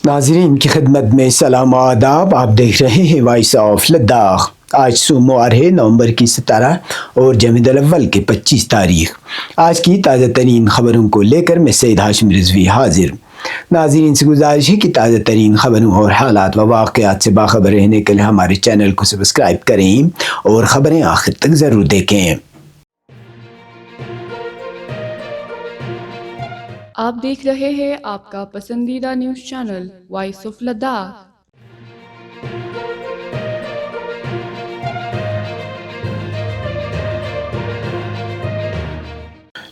ناظرین کی خدمت میں سلام و آداب. آپ دیکھ رہے ہیں وائس آف لداخ. آج سوموار ہے، نومبر کی 17 اور جمادی الاول کی 25 تاریخ. آج کی تازہ ترین خبروں کو لے کر میں سید ہاشم رضوی حاضر. ناظرین سے گزارش ہے کہ تازہ ترین خبروں اور حالات و واقعات سے باخبر رہنے کے لیے ہمارے چینل کو سبسکرائب کریں اور خبریں آخر تک ضرور دیکھیں. آپ دیکھ رہے ہیں آپ کا پسندیدہ news channel voice of Ladakh.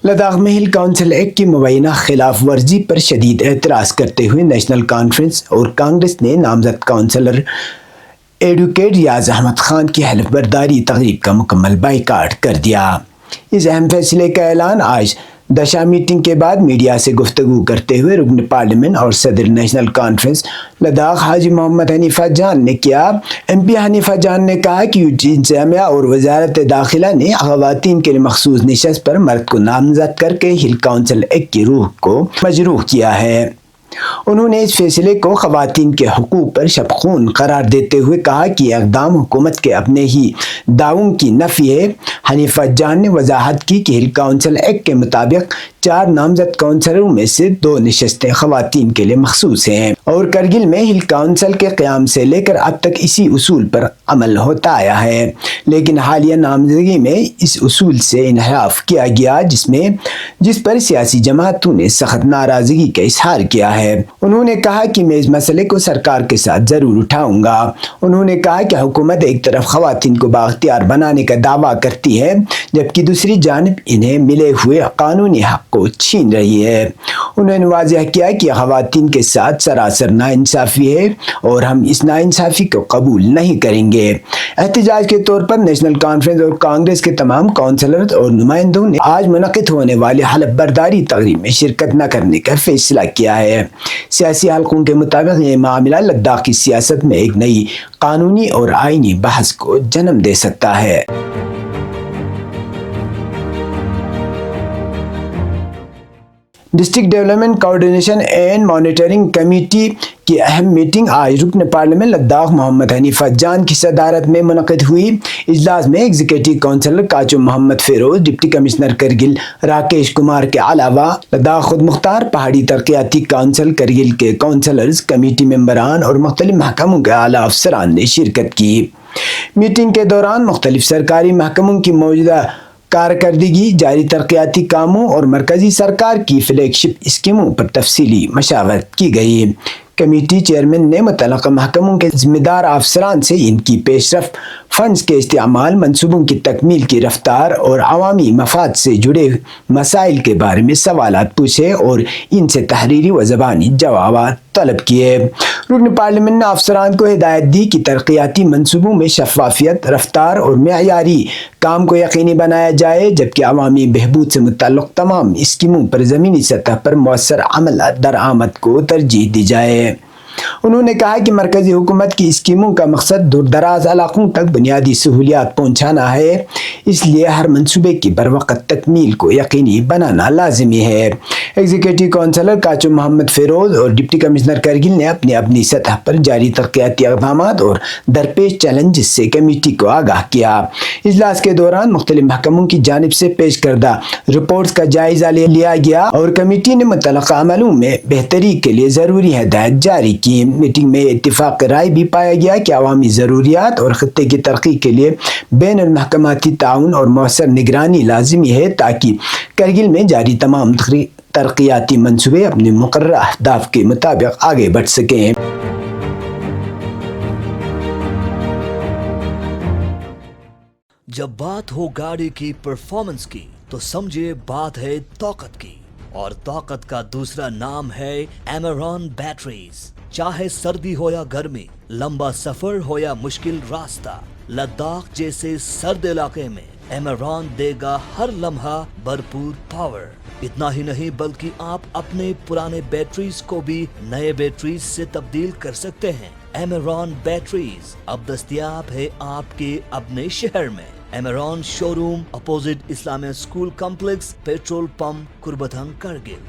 Ladakh میں ہل کونسل ایکٹ کی مبینہ خلاف ورزی پر شدید اعتراض کرتے ہوئے نیشنل کانفرنس اور کانگریس نے نامزد کونسلر ایڈوکیٹ ریاض احمد خان کی حلف برداری تقریب کا مکمل بائیکاٹ کر دیا. اس اہم فیصلے کا اعلان آج دشا میٹنگ کے بعد میڈیا سے گفتگو کرتے ہوئے رکن پارلیمنٹ اور صدر نیشنل کانفرنس لداخ حاجی محمد حنیفہ جان نے کیا. ایم پی حنیفہ جان نے کہا کہ انتظامیہ اور وزارت داخلہ نے خواتین کے لیے مخصوص نشست پر مرد کو نامزد کر کے ہل کونسل ایکٹ کی روح کو مجروح کیا ہے. انہوں نے اس فیصلے کو خواتین کے حقوق پر شب خون قرار دیتے ہوئے کہا کہ یہ اقدام حکومت کے اپنے ہی دعووں کی نفی ہے. حنیفہ جان نے وضاحت کی کہ ہل کونسل ایکٹ کے مطابق 4 نامزد کونسلروں میں سے 2 نشستیں خواتین کے لیے مخصوص ہیں اور کرگل میں ہل کونسل کے قیام سے لے کر اب تک اسی اصول پر عمل ہوتا آیا ہے. لیکن حالیہ نامزدگی میں اس اصول سے انحراف کیا گیا جس پر سیاسی جماعتوں نے سخت ناراضگی کا اظہار کیا ہے. انہوں نے کہا کہ میں اس مسئلے کو سرکار کے ساتھ ضرور اٹھاؤں گا. انہوں نے کہا کہ حکومت ایک طرف خواتین کو بااختیار بنانے کا دعویٰ کرتی ہے جبکہ دوسری جانب انہیں ملے ہوئے قانونی حق کو چھین رہی ہے. انہوں نے واضح کیا کہ خواتین کے ساتھ سراسر ناانصافی ہے اور ہم اس ناانصافی کو قبول نہیں کریں گے. احتجاج کے طور پر نیشنل کانفرنس اور کانگریس کے تمام کونسلر اور نمائندوں نے آج منعقد ہونے والے حلف برداری تقریب میں شرکت نہ کرنے کا فیصلہ کیا ہے. سیاسی حلقوں کے مطابق یہ معاملہ لداخ کی سیاست میں ایک نئی قانونی اور آئینی بحث کو جنم دے سکتا ہے. District development coordination and monitoring committee کی اہم میٹنگ آج رکن پارلیمنٹ لداخ محمد حنیفہ جان کی صدارت میں منعقد ہوئی. اجلاس میں ایگزیکٹو کونسلر کاچو محمد فیروز، ڈپٹی کمشنر کرگل راکیش کمار کے علاوہ لداخ خود مختار پہاڑی ترقیاتی کونسل کرگل کے کونسلرز، کمیٹی ممبران اور مختلف محکموں کے اعلیٰ افسران نے شرکت کی. میٹنگ کے دوران مختلف سرکاری محکموں کی موجودہ کارکردگی، جاری ترقیاتی کاموں اور مرکزی سرکار کی فلیگ شپ اسکیموں پر تفصیلی مشاورت کی گئی. کمیٹی چیئرمین نے متعلقہ محکموں کے ذمہ دار افسران سے ان کی پیش رفت، فنڈز کے استعمال، منصوبوں کی تکمیل کی رفتار اور عوامی مفاد سے جڑے مسائل کے بارے میں سوالات پوچھے اور ان سے تحریری و زبانی جوابات طلب کیے. رکن پارلیمنٹ نے افسران کو ہدایت دی کہ ترقیاتی منصوبوں میں شفافیت، رفتار اور معیاری کام کو یقینی بنایا جائے جبکہ عوامی بہبود سے متعلق تمام اسکیموں پر زمینی سطح پر مؤثر عمل درآمد کو ترجیح دی جائے. انہوں نے کہا کہ مرکزی حکومت کی اسکیموں کا مقصد دور دراز علاقوں تک بنیادی سہولیات پہنچانا ہے، اس لیے ہر منصوبے کی بروقت تکمیل کو یقینی بنانا لازمی ہے. ایگزیکٹو کونسلر کاچو محمد فیروز اور ڈپٹی کمشنر کرگل نے اپنی سطح پر جاری ترقیاتی اقدامات اور درپیش چیلنجز سے کمیٹی کو آگاہ کیا. اجلاس کے دوران مختلف محکموں کی جانب سے پیش کردہ رپورٹس کا جائزہ لیا گیا اور کمیٹی نے متعلقہ عملوں میں بہتری کے لیے ضروری ہدایات جاری کی. میٹنگ میں اتفاق رائے بھی پایا گیا کہ عوامی ضروریات اور خطے کی ترقی کے لیے بین المحکماتی تعاون اور مؤثر نگرانی لازمی ہے تاکہ کرگل میں جاری تمام ترقیاتی منصوبے اپنے مقررہ اہداف کے مطابق آگے بڑھ سکیں. جب بات ہو گاڑی کی پرفارمنس کی تو سمجھے بات ہے طاقت کی، اور طاقت کا دوسرا نام ہے ایمران بیٹریز. چاہے سردی ہو یا گرمی، لمبا سفر ہو یا مشکل راستہ، لداخ جیسے سرد علاقے میں ایمران دے گا ہر لمحہ بھرپور پاور. اتنا ہی نہیں بلکہ آپ اپنے پرانے بیٹریز کو بھی نئے بیٹریز سے تبدیل کر سکتے ہیں. ایمران بیٹریز اب دستیاب ہے آپ کے اپنے شہر میں. Imran show room opposite Islamia school complex, petrol pump, Kurbathang, Kargil.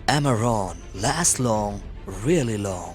Imran, last long, really long.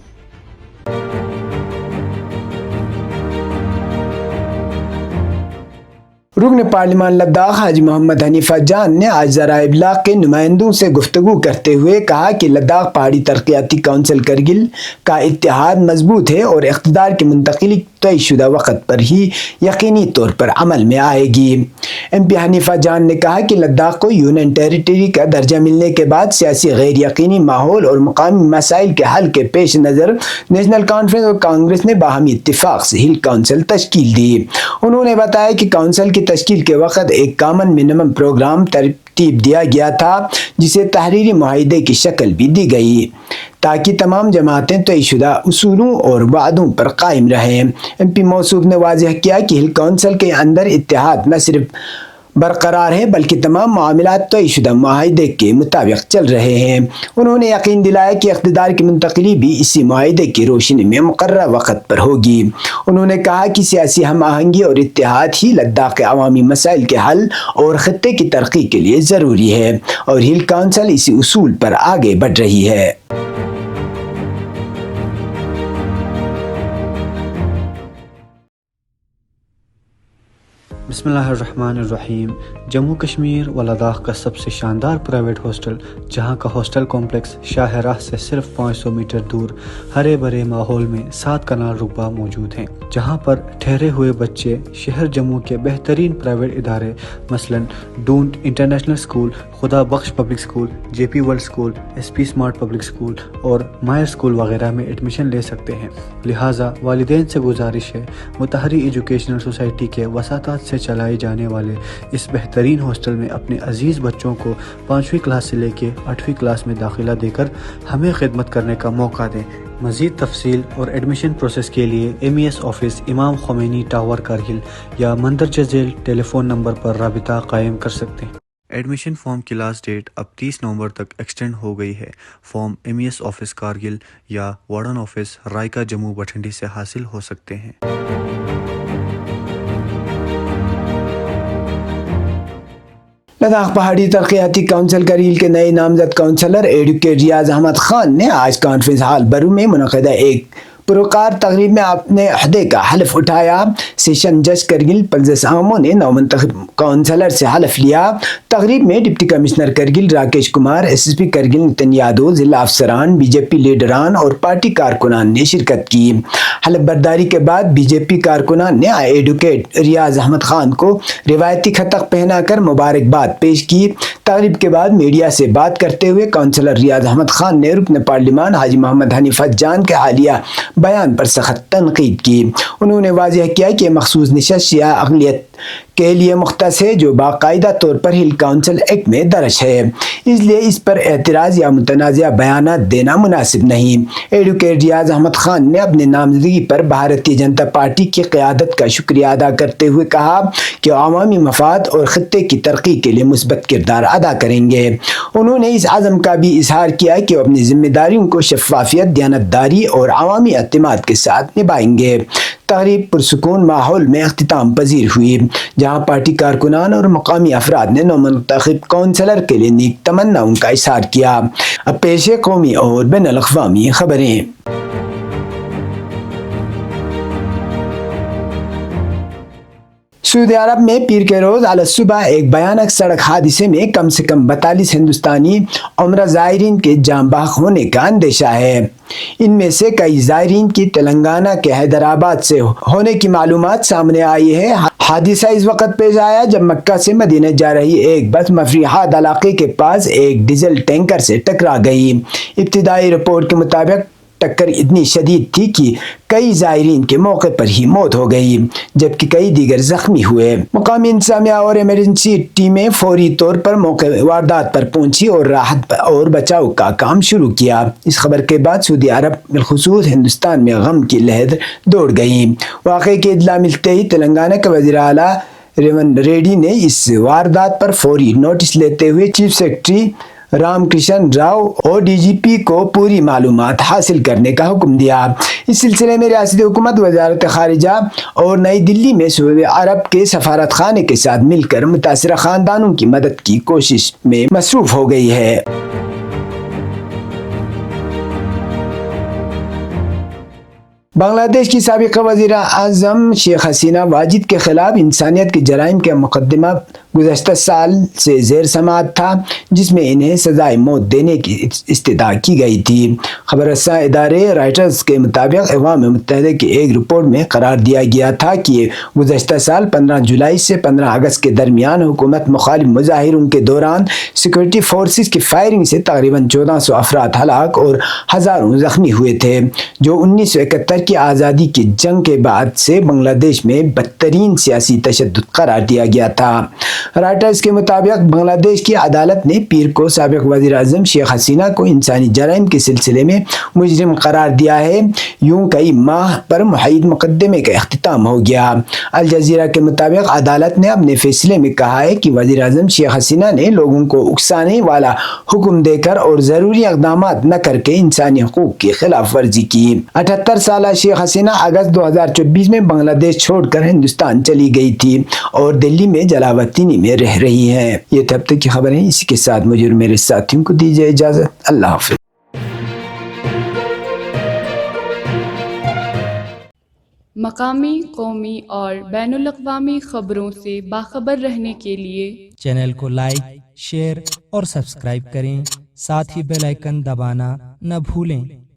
رکن پارلیمان لداخ حاجی محمد حنیفہ جان نے آج ذرائع ابلاغ کے نمائندوں سے گفتگو کرتے ہوئے کہا کہ لداخ پہاڑی ترقیاتی کونسل کرگل کا اتحاد مضبوط ہے اور اقتدار کی منتقلی طے شدہ وقت پر ہی یقینی طور پر عمل میں آئے گی۔ ایم پی حنیفہ جان نے کہا کہ لداخ کو یونین ٹیریٹری کا درجہ ملنے کے بعد سیاسی غیر یقینی ماحول اور مقامی مسائل کے حل کے پیش نظر نیشنل کانفرنس اور کانگریس نے باہمی اتفاق سے ہل کونسل تشکیل دی۔ انہوں نے بتایا کہ کونسل کی تشکیل کے وقت ایک کامن منیمم پروگرام ترتیب دیا گیا تھا جسے تحریری معاہدے کی شکل بھی دی گئی تاکہ تمام جماعتیں طے شدہ اصولوں اور وعدوں پر قائم رہیں۔ ایم پی موصوف نے واضح کیا کہ ہل کونسل کے اندر اتحاد نہ صرف برقرار ہے بلکہ تمام معاملات طے شدہ معاہدے کے مطابق چل رہے ہیں۔ انہوں نے یقین دلایا کہ اقتدار کی منتقلی بھی اسی معاہدے کی روشنی میں مقررہ وقت پر ہوگی۔ انہوں نے کہا کہ سیاسی ہم آہنگی اور اتحاد ہی لداخ کے عوامی مسائل کے حل اور خطے کی ترقی کے لیے ضروری ہے اور ہل کونسل اسی اصول پر آگے بڑھ رہی ہے۔ بسم اللہ الرحمن الرحیم۔ جموں کشمیر و لداخ کا سب سے شاندار پرائیویٹ ہاسٹل، جہاں کا ہاسٹل کمپلیکس شاہ راہ سے صرف 500 میٹر دور ہرے بھرے ماحول میں 7 کنال رقبہ موجود ہیں، جہاں پر ٹھہرے ہوئے بچے شہر جموں کے بہترین پرائیویٹ ادارے مثلاً don't international school, Khuda Bakhsh public school, J P world school, S P smart public school اور مائر اسکول وغیرہ میں ایڈمیشن لے سکتے ہیں۔ لہٰذا والدین سے گزارش ہے متحری ایجوکیشنل سوسائٹی کے وساطات سے چلائے جانے والے اس بہترین ہاسٹل میں اپنے عزیز بچوں کو 5ویں کلاس سے لے کے 8ویں کلاس میں داخلہ دے کر ہمیں خدمت کرنے کا موقع دیں۔ مزید تفصیل اور ایڈمیشن پروسیس کے لیے MES آفس امام خمینی ٹاور کارگل یا مندرجہ ذیل ٹیلی فون نمبر پر رابطہ قائم کر سکتے ہیں۔ ایڈمیشن فارم کی لاسٹ ڈیٹ اب 30 نومبر تک ایکسٹینڈ ہو گئی ہے۔ فارم MES آفس کارگل یا وارڈن آفس رائکا جموں بٹھنڈی سے حاصل ہو سکتے ہیں۔ لداخ پہاڑی ترقیاتی کونسل کرگل کے نئے نامزد کونسلر ایڈوکیٹ ریاض احمد خان نے آج کانفرنس ہال برو میں منعقدہ ایک پروقار تقریب میں اپنے عہدے کا حلف اٹھایا۔ سیشن جج کرگل پلزس آمو نے نومنتخب کونسلر سے حلف لیا۔ تقریب میں deputy commissioner Kargil Rakesh Kumar, SSP Kargil Nitin Yadav, ضلع افسران، BJP لیڈران اور پارٹی کارکنان نے شرکت کی۔ حلف برداری کے بعد BJP کارکنان نے ایڈوکیٹ ریاض احمد خان کو روایتی خطق پہنا کر مبارکباد پیش کی۔ تقریب کے بعد میڈیا سے بات کرتے ہوئے کونسلر ریاض احمد خان نے رکن پارلیمان حاجی محمد حنیفہ جان کے حالیہ بیان پر سخت تنقید کی۔ انہوں نے واضح کیا کہ مخصوص نشست سیاہ اقلیت کے لیے مختص ہے جو باقاعدہ طور پر ہل کونسل ایکٹ میں درج ہے، اس لیے اس پر اعتراض یا متنازع بیانات دینا مناسب نہیں۔ ایڈوکیٹ ریاض احمد خان نے اپنے نامزدگی پر بھارتیہ جنتا پارٹی کی قیادت کا شکریہ ادا کرتے ہوئے کہا کہ عوامی مفاد اور خطے کی ترقی کے لیے مثبت کردار ادا کریں گے۔ انہوں نے اس عزم کا بھی اظہار کیا کہ وہ اپنی ذمہ داریوں کو شفافیت، دیانتداری اور عوامی اعتماد کے ساتھ نبھائیں گے۔ تقریب پرسکون ماحول میں اختتام پذیر ہوئی، جہاں پارٹی کارکنان اور مقامی افراد نے نومنتخب کونسلر کے لیے نیک تمناؤں کا اظہار کیا۔ اب پیش ہے قومی اور بین الاقوامی خبریں۔ سعودی عرب میں پیر کے روز علی صبح ایک بھیانک سڑک حادثے میں کم سے کم 42 ہندوستانی عمرہ زائرین کے جاں بحق ہونے کا اندیشہ ہے۔ ان میں سے کئی زائرین کی تلنگانہ کے حیدرآباد سے ہونے کی معلومات سامنے آئی ہے۔ حادثہ اس وقت پیش آیا جب مکہ سے مدینہ جا رہی ایک بس مفرحات علاقے کے پاس ایک ڈیزل ٹینکر سے ٹکرا گئی۔ ابتدائی رپورٹ کے مطابق ٹکر اتنی شدید تھی کہ کئی زائرین کے موقع پر ہی موت ہو گئی، جبکہ کئی دیگر زخمی ہوئے۔ مقامی انتظامیہ اور ایمرجنسی ٹیمیں فوری طور پر موقع واردات پر پہنچی اور راحت اور بچاؤ کا کام شروع کیا۔ اس خبر کے بعد سعودی عرب بالخصوص ہندوستان میں غم کی لہر دوڑ گئی۔ واقعے کی اطلاع ملتے ہی تلنگانہ کے وزیر اعلیٰ ریونت ریڈی نے اس واردات پر فوری نوٹس لیتے ہوئے چیف سیکرٹری رام کرشن راؤ اور DGP کو پوری معلومات حاصل کرنے کا حکم دیا۔ اس سلسلے میں ریاستی حکومت، وزارت خارجہ اور نئی دلی میں سعودی عرب کے سفارت خانے کے ساتھ مل کر متاثرہ خاندانوں کی مدد کی کوشش میں مصروف ہو گئی ہے۔ بنگلہ دیش کی سابق وزیر اعظم شیخ حسینہ واجد کے خلاف انسانیت کے جرائم کا مقدمہ گزشتہ سال سے زیر سماعت تھا، جس میں انہیں سزائے موت دینے کی استدعا کی گئی تھی۔ خبر رساں ادارے رائٹرز کے مطابق اقوام متحدہ کی ایک رپورٹ میں قرار دیا گیا تھا کہ گزشتہ سال 15 جولائی سے 15 اگست کے درمیان حکومت مخالف مظاہروں کے دوران سیکورٹی فورسز کی فائرنگ سے تقریباً 1400 افراد ہلاک اور ہزاروں زخمی ہوئے تھے، جو 1971 کی آزادی کی جنگ کے بعد سے بنگلہ دیش میں بدترین سیاسی تشدد قرار دیا گیا تھا۔ رائٹرز کے مطابق بنگلہ دیش کی عدالت نے پیر کو سابق وزیر اعظم شیخ حسینہ کو انسانی جرائم کے سلسلے میں مجرم قرار دیا ہے۔ یوں کئی ماہ پر محاید مقدمے کا اختتام ہو گیا۔ الجزیرہ کے مطابق عدالت نے اپنے فیصلے میں کہا ہے کہ وزیر اعظم شیخ حسینہ نے لوگوں کو اکسانے والا حکم دے کر اور ضروری اقدامات نہ کر کے انسانی حقوق کی خلاف ورزی کی۔ 78 سالہ شیخ حسینہ اگست 2024 میں بنگلہ دیش چھوڑ کر ہندوستان چلی گئی تھی اور دلی میں جلاوطنی میں رہ رہی ہیں۔ یہ تب تک کی خبریں، اسی کے ساتھ مجھے اور میرے ساتھیوں کو دیجیے اجازت۔ اللہ حافظ۔ مقامی، قومی اور بین الاقوامی خبروں سے باخبر رہنے کے لیے چینل کو لائک، شیئر اور سبسکرائب کریں، ساتھ ہی بیل آئیکن دبانا نہ بھولیں۔